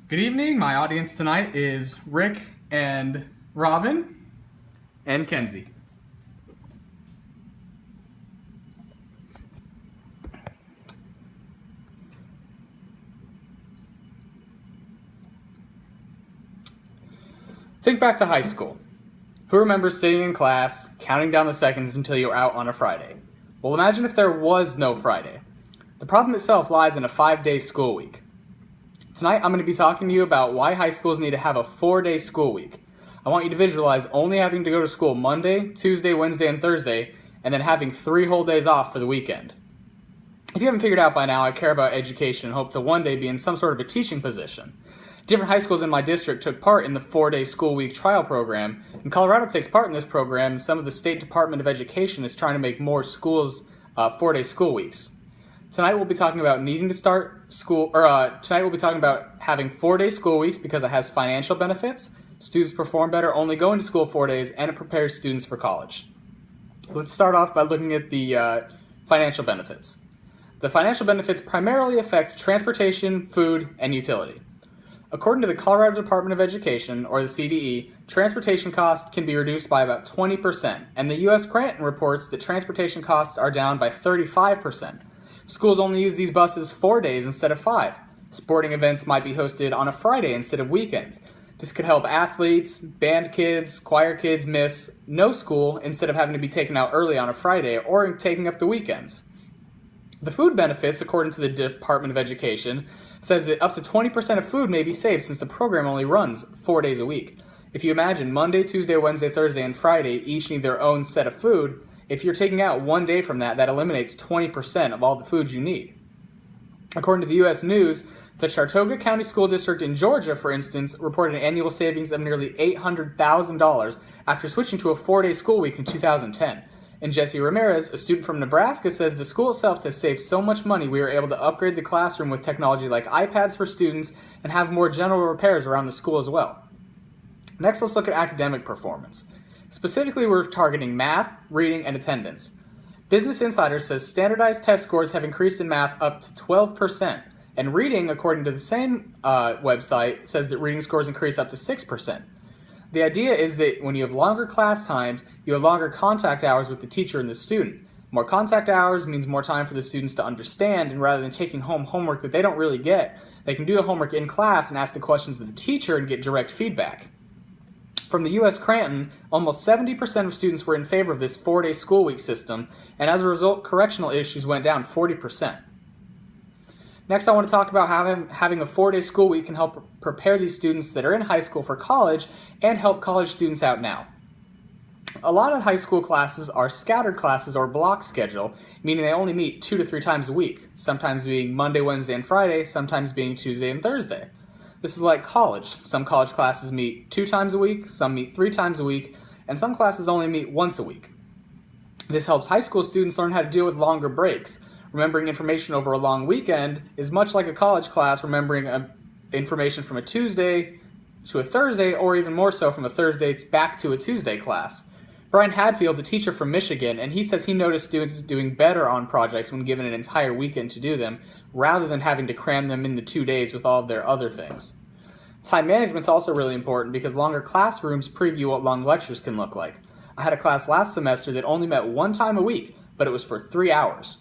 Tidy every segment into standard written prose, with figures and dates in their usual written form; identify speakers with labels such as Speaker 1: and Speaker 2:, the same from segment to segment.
Speaker 1: Good evening. My audience tonight is Rick and Robin and Kenzie. Think back to high school. Who remembers sitting in class, counting down the seconds until you were out on a Friday? Well, imagine if there was no Friday. The problem itself lies in a 5-day school week. Tonight, I'm going to be talking to you about why high schools need to have a 4-day school week. I want you to visualize only having to go to school Monday, Tuesday, Wednesday, and Thursday, and then having 3 whole days off for the weekend. If you haven't figured out by now, I care about education and hope to one day be in some sort of a teaching position. Different high schools in my district took part in the 4-day school week trial program, and Colorado takes part in this program, and some of the State Department of Education is trying to make more schools 4-day school weeks. Tonight we'll be talking about needing to start school, tonight we'll be talking about having 4-day school weeks because it has financial benefits, students perform better only going to school 4 days, and it prepares students for college. Let's start off by looking at the financial benefits. The financial benefits primarily affect transportation, food, and utility. According to the Colorado Department of Education, or the CDE, transportation costs can be reduced by about 20%, and the U.S. Granton reports that transportation costs are down by 35%. Schools only use these buses 4 days instead of 5. Sporting events might be hosted on a Friday instead of weekends. This could help athletes, band kids, choir kids miss no school instead of having to be taken out early on a Friday or taking up the weekends. The food benefits, according to the Department of Education, says that up to 20% of food may be saved since the program only runs 4 days a week. If you imagine Monday, Tuesday, Wednesday, Thursday, and Friday each need their own set of food, if you're taking out 1 day from that, that eliminates 20% of all the food you need. According to the U.S. News, the Chartoga County School District in Georgia, for instance, reported an annual savings of nearly $800,000 after switching to a 4-day school week in 2010. And Jesse Ramirez, a student from Nebraska, says the school itself has saved so much money we were able to upgrade the classroom with technology like iPads for students and have more general repairs around the school as well. Next, let's look at academic performance. Specifically, we're targeting math, reading, and attendance. Business Insider says standardized test scores have increased in math up to 12%, and reading, according to the same website, says that reading scores increase up to 6%. The idea is that when you have longer class times, you have longer contact hours with the teacher and the student. More contact hours means more time for the students to understand, and rather than taking home homework that they don't really get, they can do the homework in class and ask the questions of the teacher and get direct feedback. From the U.S. Granton, almost 70% of students were in favor of this 4-day school week system, and as a result, correctional issues went down 40%. Next, I want to talk about how having a 4-day school week can help prepare these students that are in high school for college and help college students out now. A lot of high school classes are scattered classes or block schedule, meaning they only meet 2 to 3 times a week, sometimes being Monday, Wednesday, and Friday, sometimes being Tuesday and Thursday. This is like college. Some college classes meet 2 times a week, some meet 3 times a week, and some classes only meet once a week. This helps high school students learn how to deal with longer breaks. Remembering information over a long weekend is much like a college class remembering information from a Tuesday to a Thursday, or even more so from a Thursday back to a Tuesday class. Brian Hadfield's a teacher from Michigan, and he says he noticed students doing better on projects when given an entire weekend to do them, rather than having to cram them in the 2 days with all of their other things. Time management's also really important because longer classrooms preview what long lectures can look like. I had a class last semester that only met 1 time a week, but it was for 3 hours.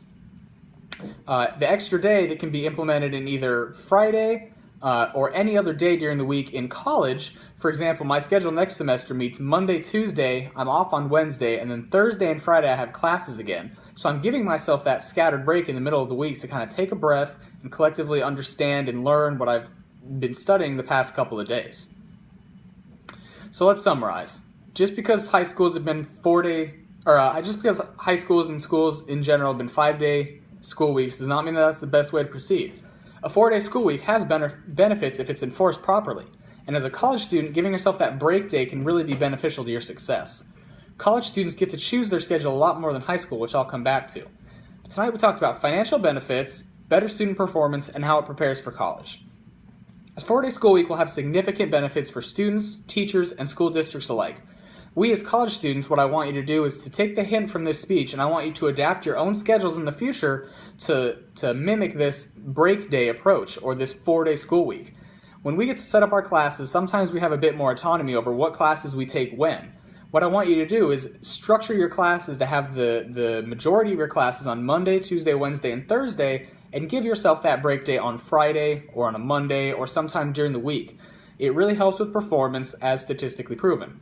Speaker 1: The extra day that can be implemented in either Friday or any other day during the week in college. For example, my schedule next semester meets Monday, Tuesday, I'm off on Wednesday, and then Thursday and Friday I have classes again. So I'm giving myself that scattered break in the middle of the week to kind of take a breath and collectively understand and learn what I've been studying the past couple of days. So let's summarize. Just because high schools have been 4-day, just because high schools and schools in general have been 5-day school weeks does not mean that that's the best way to proceed. A 4-day school week has benefits if it's enforced properly, and as a college student, giving yourself that break day can really be beneficial to your success. College students get to choose their schedule a lot more than high school, which I'll come back to. But tonight we talked about financial benefits, better student performance, and how it prepares for college. A 4-day school week will have significant benefits for students, teachers, and school districts alike. We as college students, what I want you to do is to take the hint from this speech, and I want you to adapt your own schedules in the future to mimic this break day approach or this 4-day school week. When we get to set up our classes, sometimes we have a bit more autonomy over what classes we take when. What I want you to do is structure your classes to have the majority of your classes on Monday, Tuesday, Wednesday, and Thursday, and give yourself that break day on Friday or on a Monday or sometime during the week. It really helps with performance, as statistically proven.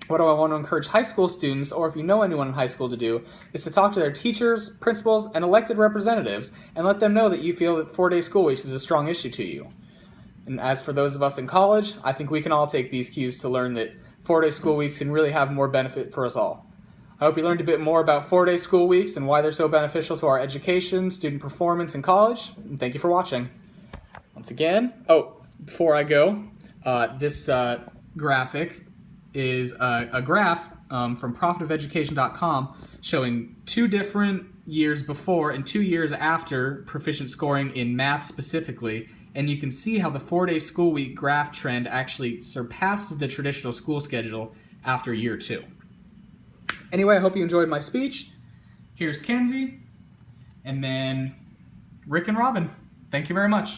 Speaker 1: What I want to encourage high school students, or if you know anyone in high school, to do is to talk to their teachers, principals, and elected representatives and let them know that you feel that 4-day school weeks is a strong issue to you. And as for those of us in college, I think we can all take these cues to learn that 4-day school weeks can really have more benefit for us all. I hope you learned a bit more about 4-day school weeks and why they're so beneficial to our education, student performance in college, and thank you for watching. Once again, before I go, this graphic is a graph from profitoveducation.com showing 2 different years before and 2 years after proficient scoring in math specifically, and you can see how the 4-day school week graph trend actually surpasses the traditional school schedule after year 2. Anyway, I hope you enjoyed my speech. Here's Kenzie, and then Rick and Robin. Thank you very much.